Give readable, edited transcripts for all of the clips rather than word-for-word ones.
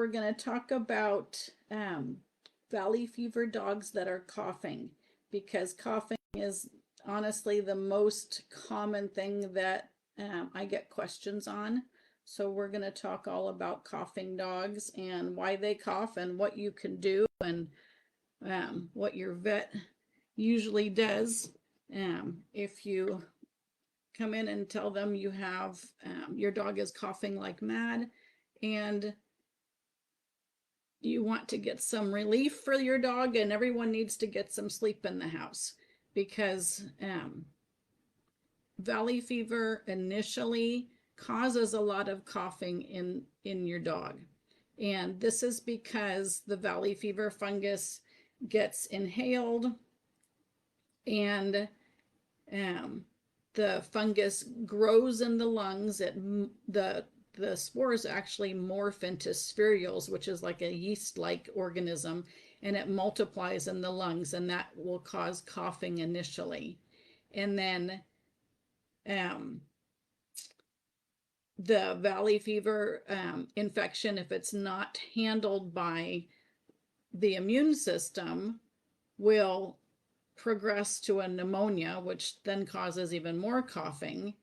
We're going to talk about valley fever dogs that are coughing, because coughing is honestly the most common thing that I get questions on. So we're going to talk all about coughing dogs and why they cough and what you can do, and what your vet usually does if you come in and tell them you have your dog is coughing like mad and you want to get some relief for your dog, and everyone needs to get some sleep in the house, because valley fever initially causes a lot of coughing in your dog. And this is because the valley fever fungus gets inhaled, and the fungus grows in the lungs. The spores actually morph into spherules, which is like a yeast-like organism, and it multiplies in the lungs, and that will cause coughing initially. And then the valley fever infection, if it's not handled by the immune system, will progress to a pneumonia, which then causes even more coughing.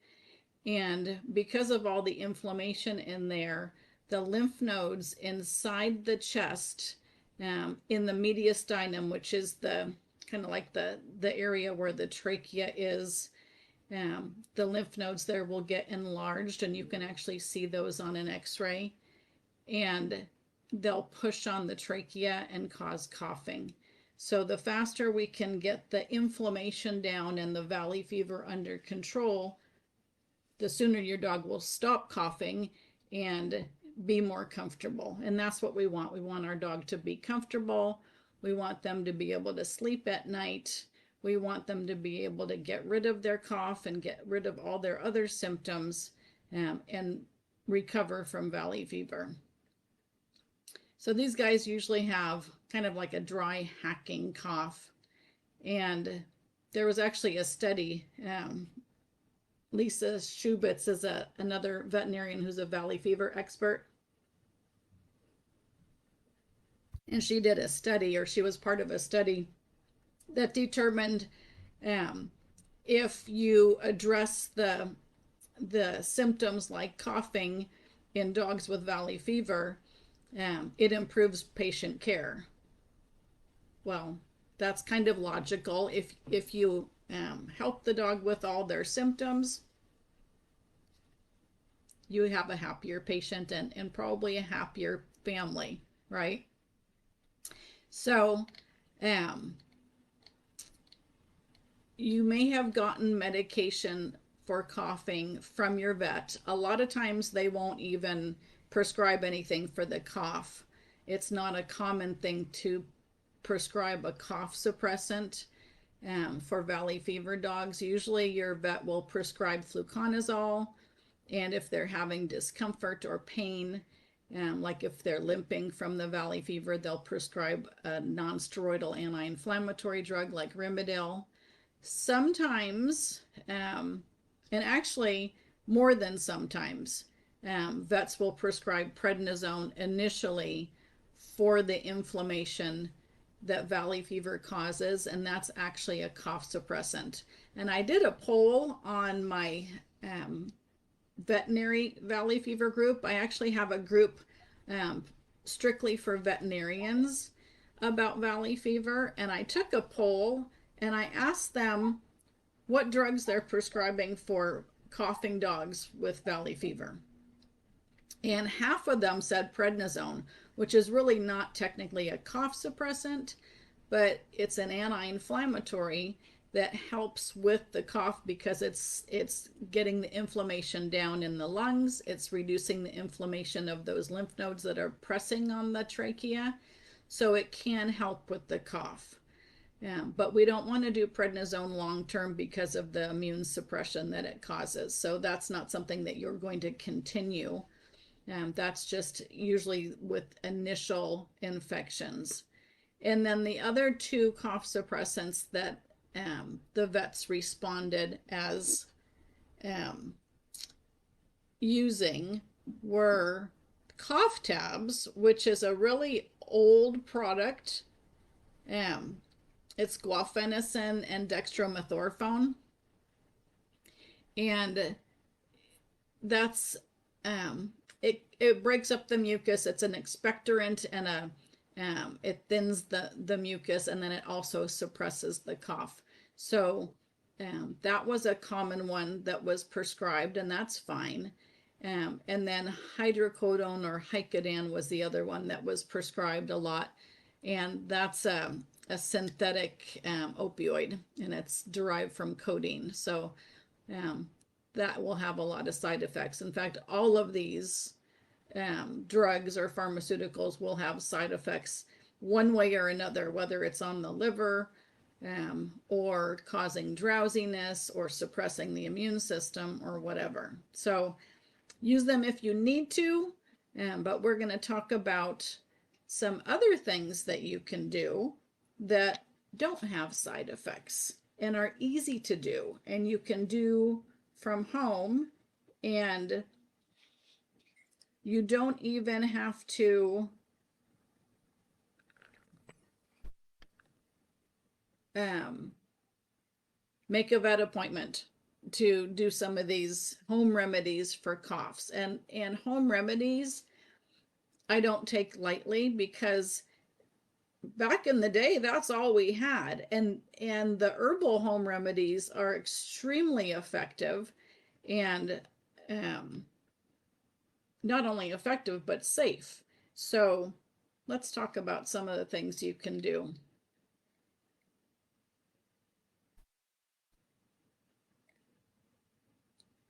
And because of all the inflammation in there, the lymph nodes inside the chest, in the mediastinum, which is the kind of like the area where the trachea is, the lymph nodes there will get enlarged, and you can actually see those on an x-ray, and they'll push on the trachea and cause coughing. So the faster we can get the inflammation down and the valley fever under control, the sooner your dog will stop coughing and be more comfortable. And that's what we want. We want our dog to be comfortable. We want them to be able to sleep at night. We want them to be able to get rid of their cough and get rid of all their other symptoms, and recover from valley fever. So these guys usually have kind of like a dry hacking cough. And there was actually a study, Lisa Schubitz is another veterinarian who's a valley fever expert. And she did a study, or she was part of a study that determined if you address the symptoms like coughing in dogs with valley fever, it improves patient care. Well, that's kind of logical. If you help the dog with all their symptoms, you have a happier patient and probably a happier family, right? So you may have gotten medication for coughing from your vet. A lot of times they won't even prescribe anything for the cough. It's not a common thing to prescribe a cough suppressant for valley fever dogs. Usually your vet will prescribe fluconazole, and if they're having discomfort or pain, like if they're limping from the valley fever, they'll prescribe a non-steroidal anti-inflammatory drug like Rimadyl. Sometimes, and actually more than sometimes, vets will prescribe prednisone initially for the inflammation that valley fever causes, and that's actually a cough suppressant. And I did a poll on my veterinary valley fever group. I actually have a group strictly for veterinarians about valley fever, and I took a poll and I asked them what drugs they're prescribing for coughing dogs with valley fever. And half of them said prednisone, which is really not technically a cough suppressant, but it's an anti-inflammatory that helps with the cough, because it's getting the inflammation down in the lungs. It's reducing the inflammation of those lymph nodes that are pressing on the trachea, so it can help with the cough. But we don't want to do prednisone long term because of the immune suppression that it causes. So that's not something that you're going to continue. That's just usually with initial infections. And then the other two cough suppressants that the vets responded as using were cough tabs, which is a really old product. It's guaifenesin and dextromethorphan, and that's it breaks up the mucus. It's an expectorant and it thins the mucus, and then it also suppresses the cough. So that was a common one that was prescribed, and that's fine. And then hydrocodone or Hycodan was the other one that was prescribed a lot, and that's a synthetic opioid, and it's derived from codeine. So that will have a lot of side effects. In fact, all of these drugs or pharmaceuticals will have side effects one way or another, whether it's on the liver or causing drowsiness or suppressing the immune system or whatever. So use them if you need to, but we're going to talk about some other things that you can do that don't have side effects and are easy to do, and you can do from home, and you don't even have to make a vet appointment to do some of these home remedies for coughs. And home remedies I don't take lightly, because back in the day that's all we had, and the herbal home remedies are extremely effective, and not only effective but safe. So let's talk about some of the things you can do.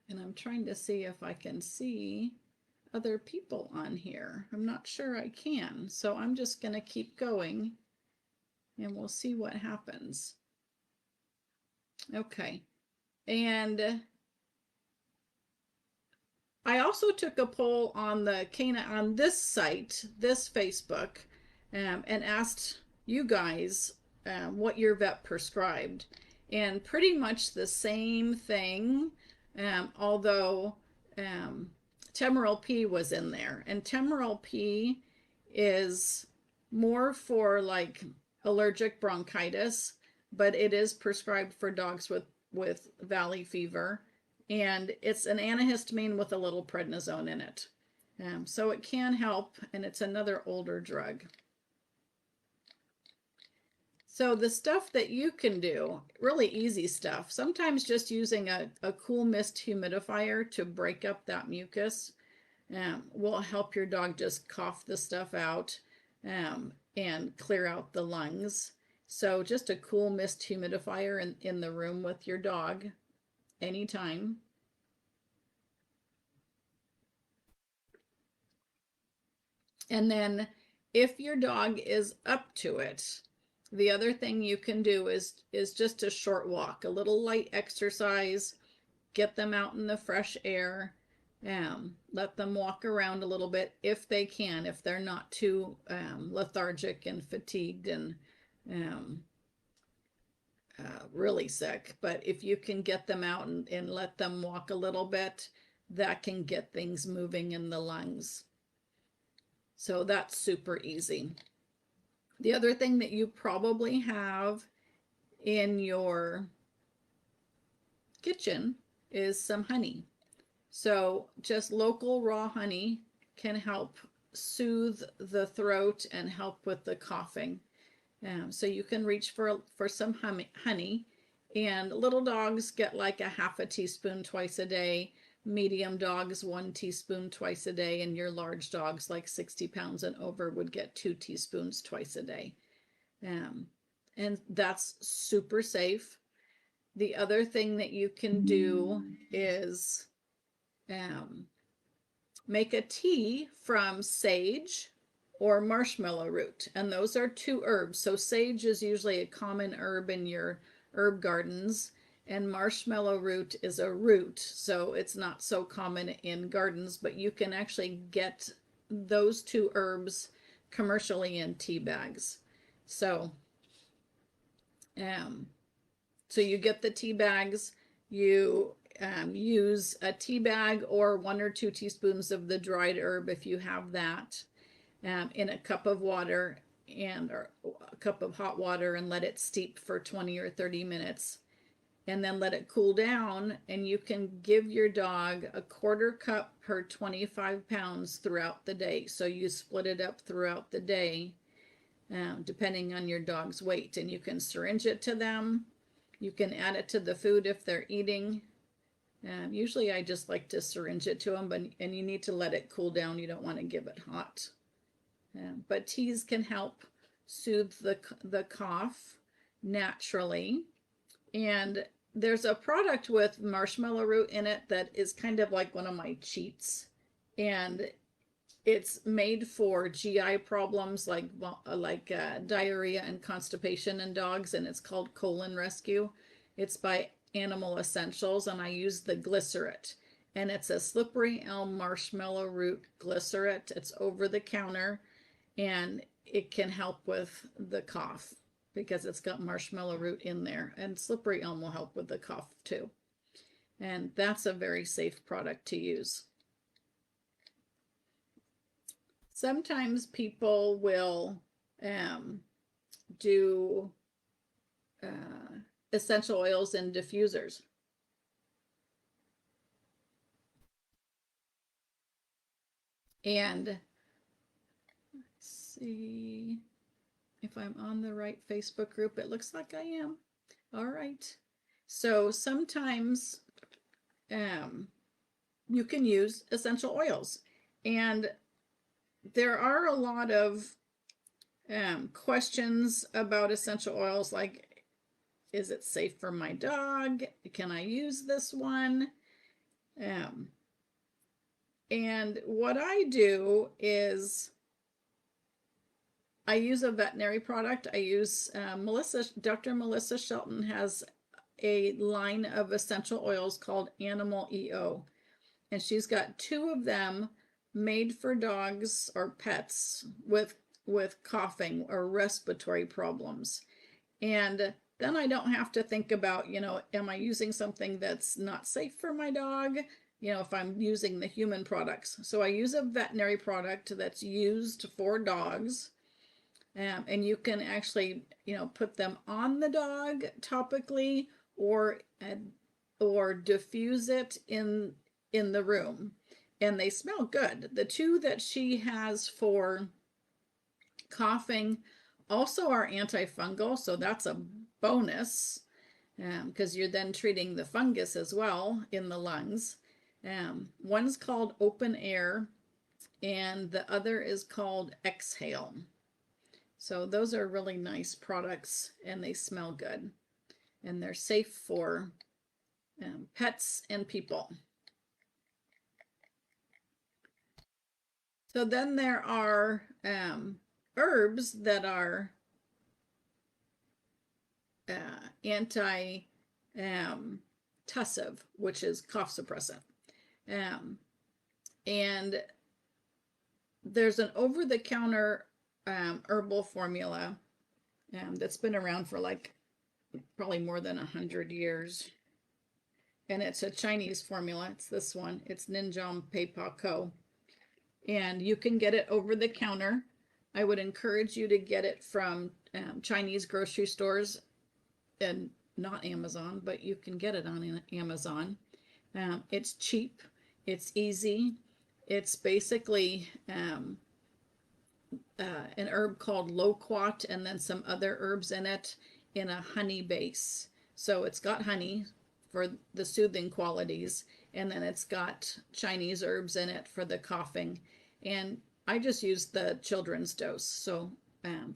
And I'm trying to see if I can see other people on here. I'm not sure I can, so I'm just going to keep going and we'll see what happens. Okay. And I also took a poll on the on this site, this Facebook, and asked you guys what your vet prescribed, and pretty much the same thing, although Temarol P was in there, and Temarol P is more for like allergic bronchitis, but it is prescribed for dogs with valley fever, and it's an antihistamine with a little prednisone in it. So it can help, and it's another older drug. So the stuff that you can do, really easy stuff, sometimes just using a cool mist humidifier to break up that mucus will help your dog just cough the stuff out and clear out the lungs. So just a cool mist humidifier in the room with your dog anytime. And then if your dog is up to it, the other thing you can do is just a short walk, a little light exercise, get them out in the fresh air, let them walk around a little bit if they can, if they're not too lethargic and fatigued and really sick. But if you can get them out and let them walk a little bit, that can get things moving in the lungs. So that's super easy. The other thing that you probably have in your kitchen is some honey. So just local raw honey can help soothe the throat and help with the coughing. So you can reach for some honey, and little dogs get like a half a teaspoon twice a day. Medium dogs 1 teaspoon twice a day, and your large dogs like 60 pounds and over would get 2 teaspoons twice a day. And that's super safe. The other thing that you can do is make a tea from sage or marshmallow root, and those are 2 herbs. So sage is usually a common herb in your herb gardens, and marshmallow root is a root, so it's not so common in gardens, but you can actually get those 2 herbs commercially in tea bags. So so you get the tea bags, you use a tea bag or 1 or 2 teaspoons of the dried herb if you have that, in a cup of water or a cup of hot water, and let it steep for 20 or 30 minutes, and then let it cool down. And you can give your dog a 1/4 cup per 25 pounds throughout the day. So you split it up throughout the day, depending on your dog's weight, and you can syringe it to them. You can add it to the food if they're eating. Usually I just like to syringe it to them, and you need to let it cool down. You don't want to give it hot. But teas can help soothe the cough naturally. And there's a product with marshmallow root in it that is kind of like one of my cheats. And it's made for GI problems like diarrhea and constipation in dogs, and it's called Colon Rescue. It's by Animal Essentials, and I use the glycerin. And it's a slippery elm marshmallow root glycerin. It's over the counter, and it can help with the cough because it's got marshmallow root in there, and slippery elm will help with the cough too. And that's a very safe product to use. Sometimes people will do essential oils in diffusers. And let's see if I'm on the right Facebook group. It looks like I am. All right. So sometimes you can use essential oils, and there are a lot of questions about essential oils, like, is it safe for my dog? Can I use this one? And what I do is I use a veterinary product. I use Dr. Melissa Shelton has a line of essential oils called Animal EO. And she's got 2 of them made for dogs or pets with coughing or respiratory problems. And then I don't have to think about, am I using something that's not safe for my dog? If I'm using the human products. So I use a veterinary product that's used for dogs. And you can actually, put them on the dog topically or diffuse it in the room. And they smell good. The 2 that she has for coughing also are antifungal, so that's a bonus, because you're then treating the fungus as well in the lungs. One's called Open Air, and the other is called Exhale. So those are really nice products, and they smell good, and they're safe for pets and people. So then there are herbs that are anti-tussive, which is cough suppressant. And there's an over-the-counter herbal formula that's been around for probably more than 100 years. And it's a Chinese formula. It's this one. It's Ninjom Peipa Co. And you can get it over the counter. I would encourage you to get it from Chinese grocery stores, and not Amazon, but you can get it on Amazon. It's cheap. It's easy. It's basically an herb called loquat, and then some other herbs in it in a honey base. So it's got honey for the soothing qualities, and then it's got Chinese herbs in it for the coughing. And I just use the children's dose. So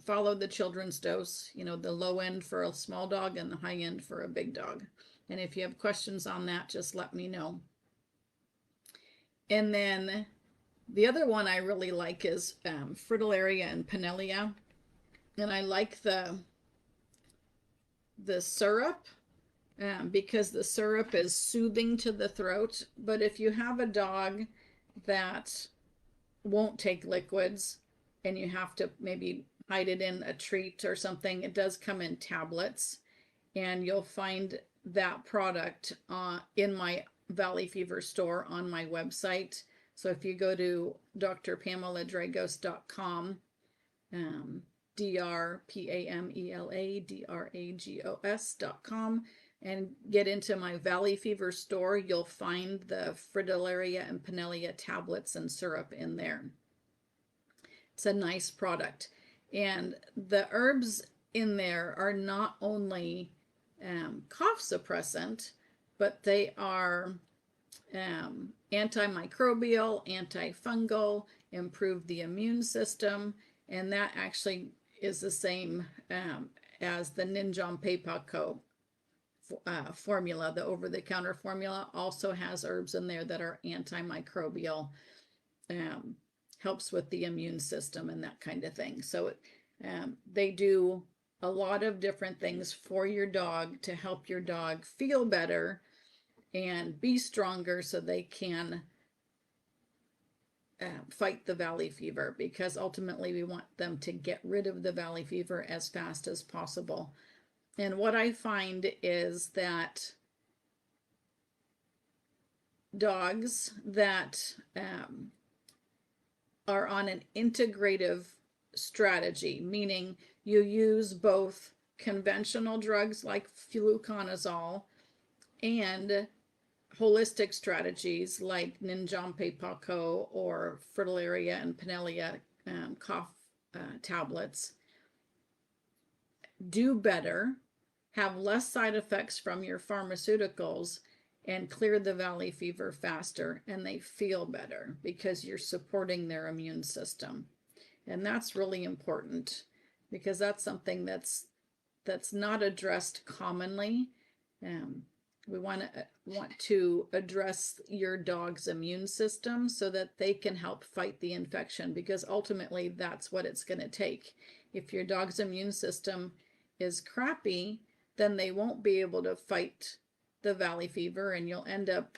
follow the children's dose, the low end for a small dog and the high end for a big dog. And if you have questions on that, just let me know. And then the other one I really like is Fritillaria and Pinellia. And I like the syrup because the syrup is soothing to the throat. But if you have a dog that won't take liquids and you have to maybe hide it in a treat or something, it does come in tablets. And you'll find that product in my Valley Fever store on my website. So if you go to drpameladragos.com, DRPAMELADRAGOS.com, and get into my Valley Fever store, you'll find the Fritillaria and Pinellia tablets and syrup in there. It's a nice product. And the herbs in there are not only cough suppressant, but they are antimicrobial, antifungal, improve the immune system, and that actually is the same as the Ninjampeipaco formula. The over-the-counter formula also has herbs in there that are antimicrobial, helps with the immune system and that kind of thing. So they do a lot of different things for your dog to help your dog feel better and be stronger so they can fight the valley fever, because ultimately we want them to get rid of the valley fever as fast as possible. And what I find is that dogs that are on an integrative strategy, meaning you use both conventional drugs like fluconazole and holistic strategies like Ninjampeipaco or Fritillaria and Pinellia cough tablets, do better, have less side effects from your pharmaceuticals, and clear the valley fever faster, and they feel better because you're supporting their immune system. And that's really important, because that's something that's not addressed commonly. We want to address your dog's immune system so that they can help fight the infection, because ultimately that's what it's going to take. If your dog's immune system is crappy, then they won't be able to fight the valley fever, and you'll end up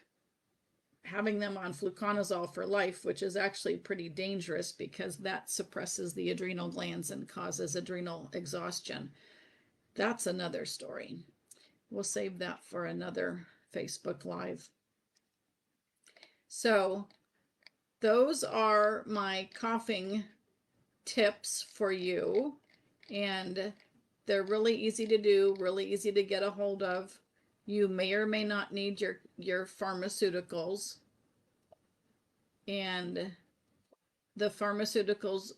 having them on fluconazole for life, which is actually pretty dangerous because that suppresses the adrenal glands and causes adrenal exhaustion. That's another story. We'll save that for another Facebook Live. So those are my coughing tips for you, and they're really easy to do, really easy to get a hold of. You may or may not need your pharmaceuticals, and the pharmaceuticals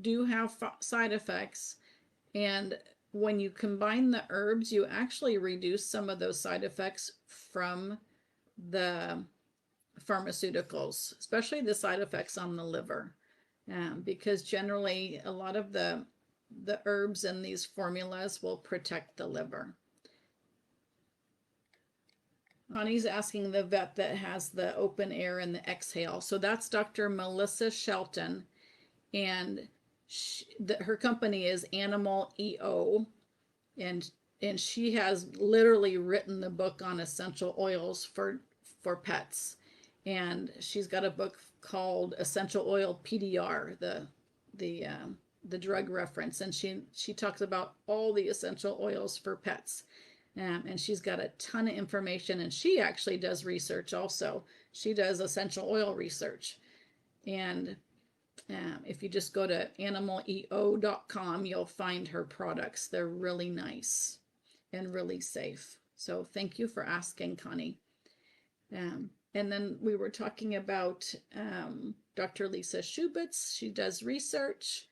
do have side effects, and when you combine the herbs, you actually reduce some of those side effects from the pharmaceuticals, especially the side effects on the liver, because generally a lot of the herbs in these formulas will protect the liver. Connie's asking the vet that has the open air and the exhale. So that's Dr. Melissa Shelton, and her company is Animal EO, and she has literally written the book on essential oils for pets. And she's got a book called Essential Oil PDR, the drug reference, and she talks about all the essential oils for pets. And she's got a ton of information, and she actually does research also. She does essential oil research. And if you just go to animaleo.com, you'll find her products. They're really nice and really safe. So thank you for asking, Connie. And then we were talking about Dr. Lisa Shubitz. She does research.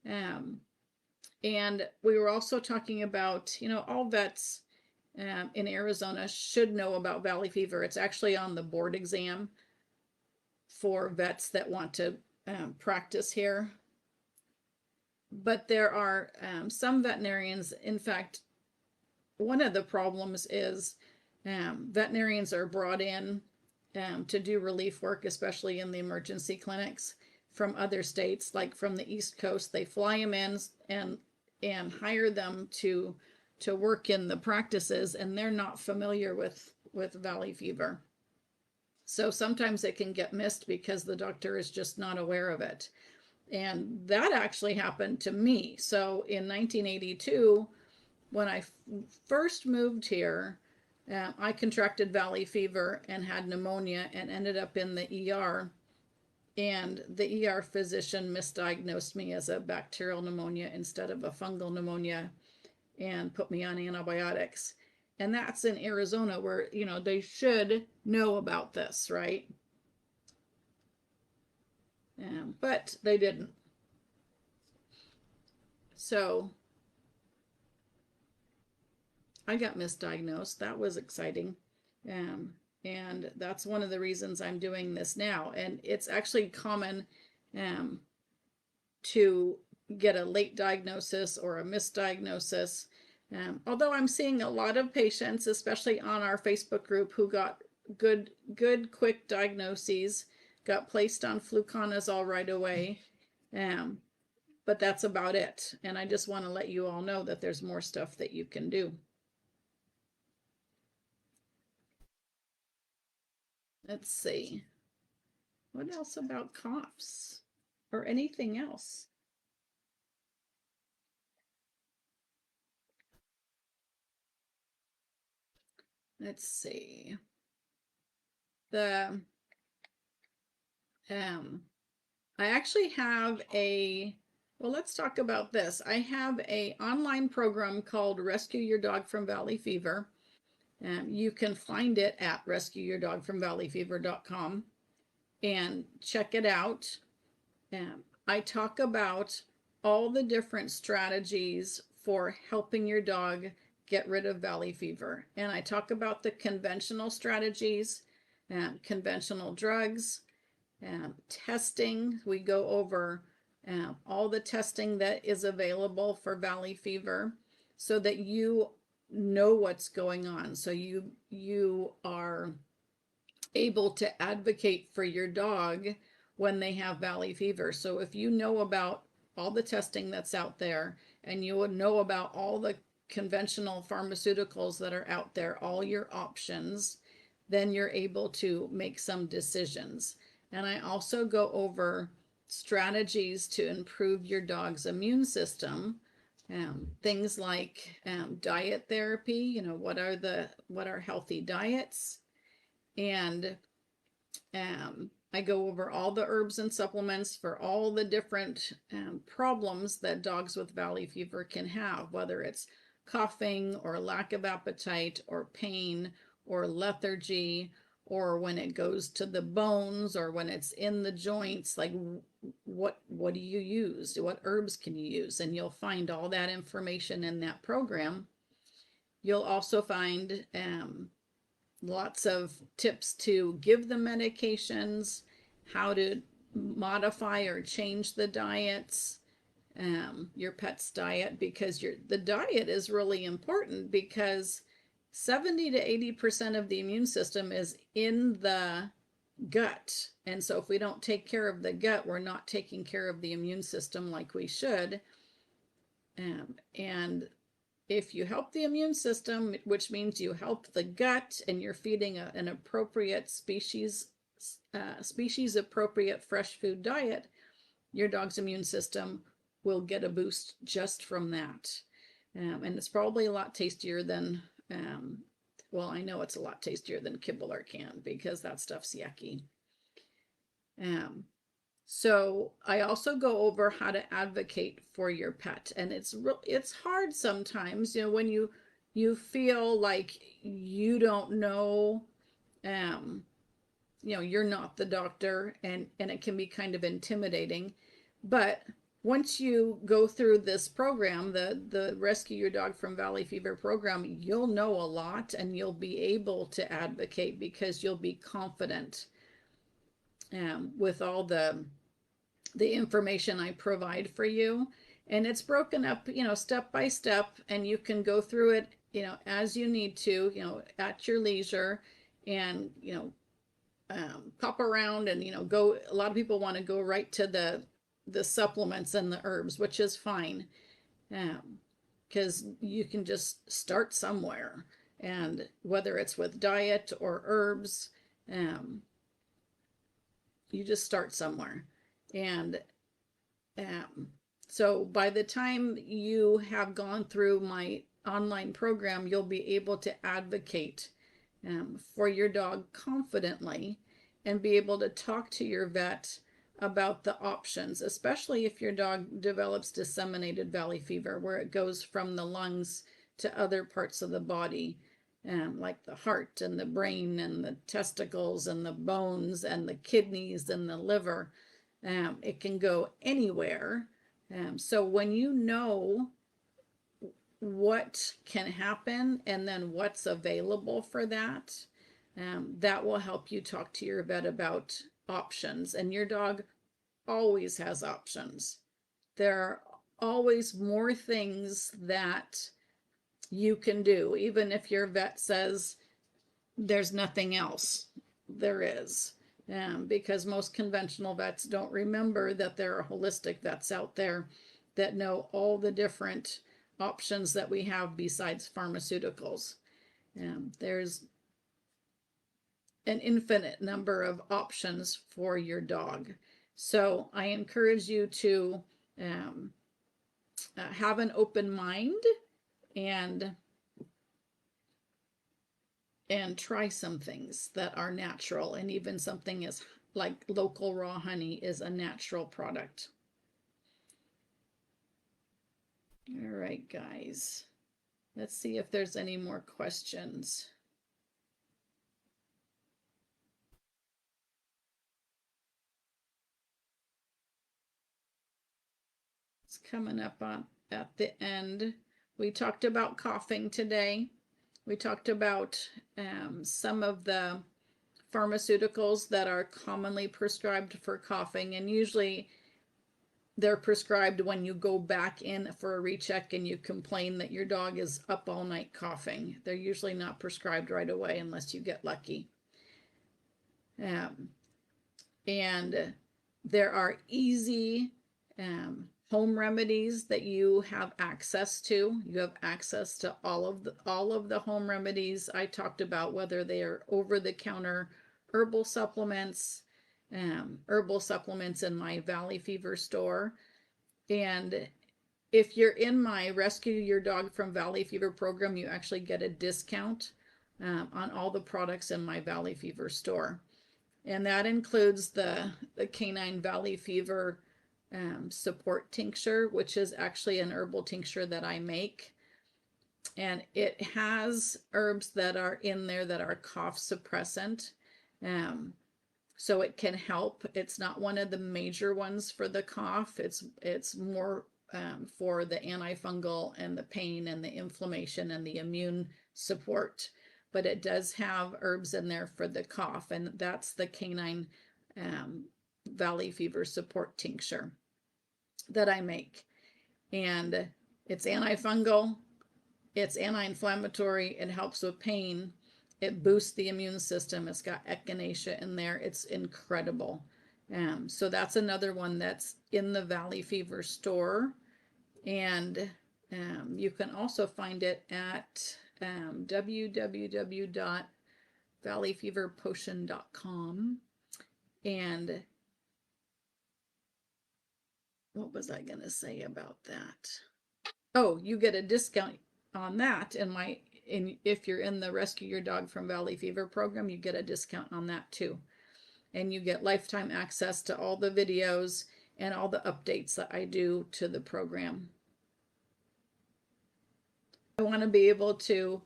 And we were also talking about, all vets in Arizona should know about valley fever. It's actually on the board exam for vets that want to practice here. But there are some veterinarians, in fact, one of the problems is veterinarians are brought in to do relief work, especially in the emergency clinics from other states, like from the East Coast. They fly them in and hire them to work in the practices, and they're not familiar with valley fever. So sometimes it can get missed because the doctor is just not aware of it. And that actually happened to me. So in 1982, when I first moved here, I contracted valley fever and had pneumonia and ended up in the ER. And the ER physician misdiagnosed me as a bacterial pneumonia instead of a fungal pneumonia and put me on antibiotics. And that's in Arizona where, you know, they should know about this, right? But they didn't. So I got misdiagnosed. That was exciting. Um, and that's one of the reasons I'm doing this now. And it's actually common to get a late diagnosis or a misdiagnosis. Although I'm seeing a lot of patients, especially on our Facebook group, who got good, quick diagnoses, got placed on fluconazole right away. But that's about it. And I just want to let you all know that there's more stuff that you can do. Let's see. What else about coughs or anything else? Let's see. The I actually have well, let's talk about this. I have a online program called Rescue Your Dog from Valley Fever. You can find it at rescueyourdogfromvalleyfever.com and check it out. I talk about all the different strategies for helping your dog get rid of valley fever. And I talk about the conventional strategies, conventional drugs, testing. We go over all the testing that is available for valley fever so that you know what's going on. So you are able to advocate for your dog when they have valley fever. So if you know about all the testing that's out there and you would know about all the conventional pharmaceuticals that are out there, all your options, then you're able to make some decisions. And I also go over strategies to improve your dog's immune system. Things like diet therapy, you know, what are healthy diets? And I go over all the herbs and supplements for all the different problems that dogs with valley fever can have, whether it's coughing or lack of appetite or pain or lethargy, or when it goes to the bones or when it's in the joints. Like what do you use? What herbs can you use? And you'll find all that information in that program. You'll also find lots of tips to give the medications, how to modify or change the diets, your pet's diet, because the diet is really important, because 70 to 80% of the immune system is in the gut. And so if we don't take care of the gut, we're not taking care of the immune system like we should. And if you help the immune system, which means you help the gut and you're feeding an appropriate species appropriate fresh food diet, your dog's immune system will get a boost just from that. And it's probably a lot tastier than, well, I know it's a lot tastier than kibble or can, because that stuff's yucky. So I also go over how to advocate for your pet, and it's hard sometimes, you know, when you feel like you don't know, you know, you're not the doctor, and it can be kind of intimidating. But once you go through this program, the Rescue Your Dog from Valley Fever program, you'll know a lot and you'll be able to advocate, because you'll be confident with all the information I provide for you. And it's broken up, you know, step by step, and you can go through it, you know, as you need to, you know, at your leisure, and, you know, pop around and, you know, go. A lot of people want to go right to the supplements and the herbs, which is fine, because you can just start somewhere. And whether it's with diet or herbs, you just start somewhere. And so by the time you have gone through my online program, you'll be able to advocate for your dog confidently and be able to talk to your vet about the options, especially if your dog develops disseminated valley fever, where it goes from the lungs to other parts of the body, like the heart and the brain and the testicles and the bones and the kidneys and the liver. It can go anywhere. So when you know what can happen and then what's available for that, that will help you talk to your vet about options. And your dog always has options. There are always more things that you can do, even if your vet says there's nothing else. There is. Because most conventional vets don't remember that there are holistic vets out there that know all the different options that we have besides pharmaceuticals. There's an infinite number of options for your dog. So I encourage you to have an open mind and try some things that are natural, and even something as like local raw honey is a natural product. All right, guys, let's see if there's any more questions. It's coming up on at the end. We talked about coughing today. We talked about some of the pharmaceuticals that are commonly prescribed for coughing, and usually they're prescribed when you go back in for a recheck and you complain that your dog is up all night coughing. They're usually not prescribed right away unless you get lucky. And there are easy home remedies that you have access to. You have access to all of the home remedies I talked about, whether they are over-the-counter herbal supplements in my Valley Fever store. And if you're in my Rescue Your Dog from Valley Fever program, you actually get a discount on all the products in my Valley Fever store. And that includes the Canine Valley Fever support tincture, which is actually an herbal tincture that I make. And it has herbs that are in there that are cough suppressant. So it can help. It's not one of the major ones for the cough. It's more for the antifungal and the pain and the inflammation and the immune support. But it does have herbs in there for the cough, and that's the Canine Valley Fever support tincture that I make. And it's antifungal, it's anti-inflammatory, it helps with pain, it boosts the immune system, it's got echinacea in there, it's incredible. So that's another one that's in the Valley Fever store. And you can also find it at www.valleyfeverpotion.com. And what was I going to say about that? Oh, you get a discount on that if you're in the Rescue Your Dog from Valley Fever program, you get a discount on that too. And you get lifetime access to all the videos and all the updates that I do to the program. I want to be able to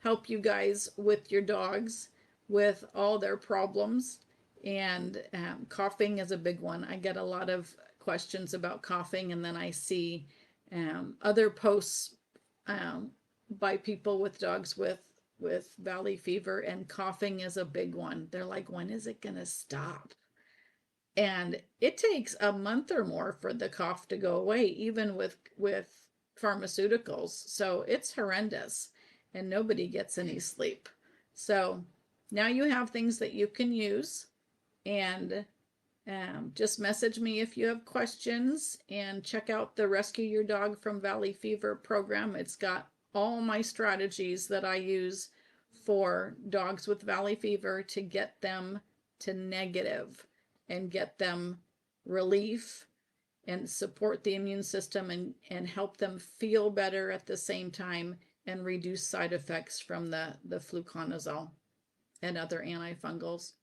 help you guys with your dogs with all their problems, and coughing is a big one. I get a lot of questions about coughing, and then I see other posts by people with dogs with valley fever, and coughing is a big one. They're like, when is it gonna stop? And it takes a month or more for the cough to go away, even with pharmaceuticals. So it's horrendous, and nobody gets any sleep. So now you have things that you can use, and just message me if you have questions, and check out the Rescue Your Dog from Valley Fever program. It's got all my strategies that I use for dogs with valley fever to get them to negative and get them relief and support the immune system, and help them feel better at the same time, and reduce side effects from the fluconazole and other antifungals.